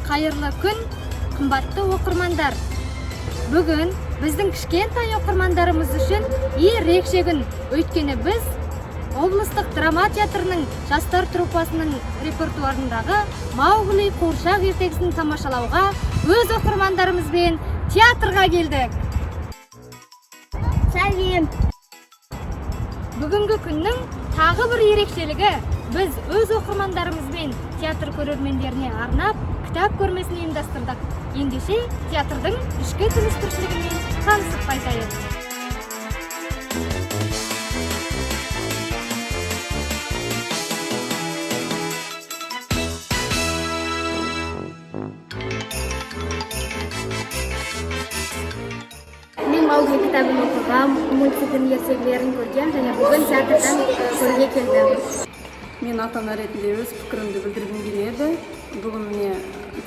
Қайырлы күн, қымбатты оқырмандар. Бүгін біздің кішкентай оқырмандарымыз үшін ерекше күн. Өйткені біз облыстық драма театрының жастар труппасының репертуарындағы Маугли қуыршақ ертегісін тамашалауға өз оқырмандарымызбен театрға келдік. Сәлем. Бүгінгі күннің тағы бір ерекшелігі, біз өз оқырмандарымызбен театр көрермендеріне арнап кітап көрмесін ұйымдастырдық. Ендеше театрдың ішкі тыныс-тіршілігімен танысып қайтайық. Мен Маугли кітабын оқығам, мультфильм ертегілерін көргем және бүгін театрдан көруге келдім. Мен ата-ана ретінде өз пікірімді білдіргім келеді. Бүгін міне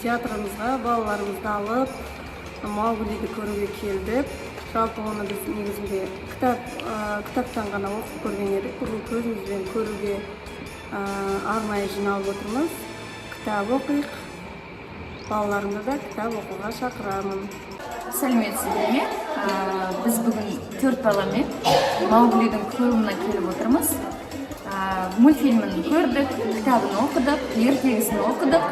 театрымызға балаларымызды алып Мауглиді көруге келдік. Жалпы оны біз негізінде кітаптан ғана оқып көрген едік. Бүгін көзімізбен көруге арнайы жиналып отырмыз. Кітап оқиық. Балаларымды да кітап оқуға шақырамын. Сәлеметсіздер ме? Біз бүгін 4 баламен Мауглидің көруіне келіп отырмыз. Мультфильмін көрдік, кітабын оқыдық, ертегісін оқыдық.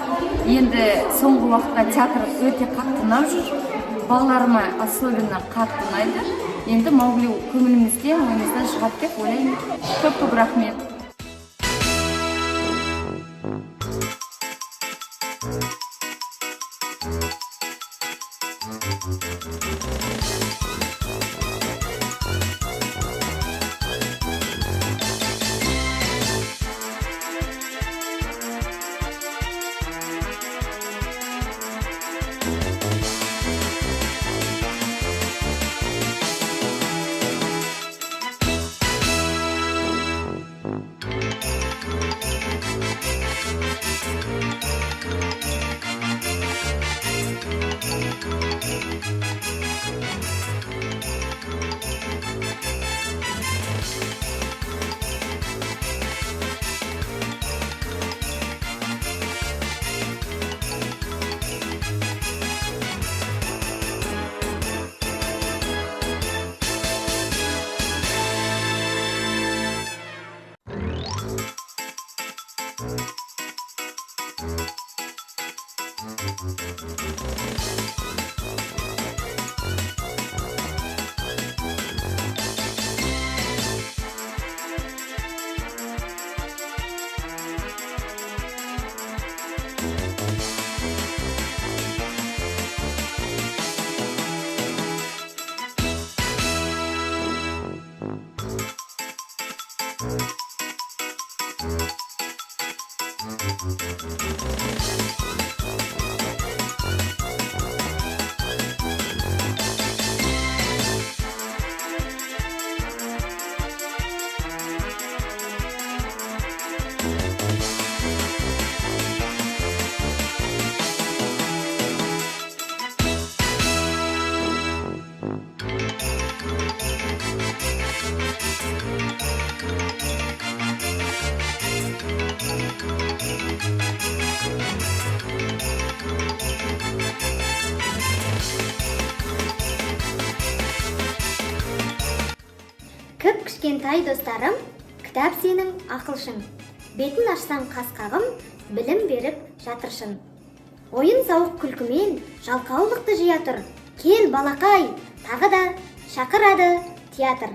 Енді соңғы уақытта театр өте қатты ұнап жүр. Балаларыма особенно қатты ұнайды. Енді Маугли көңілімізде, ойымыздан шығады деп ойлаймын. Көп рахмет. Көп кішкентай достарым, кітап сенің ақылшың. Бетін ашсаң қас-қағым, білім беріп жатыршын. Ойын сауық күлкімен жалқаулықты жия тұр. Кел балақай, тағы да шақырады театр.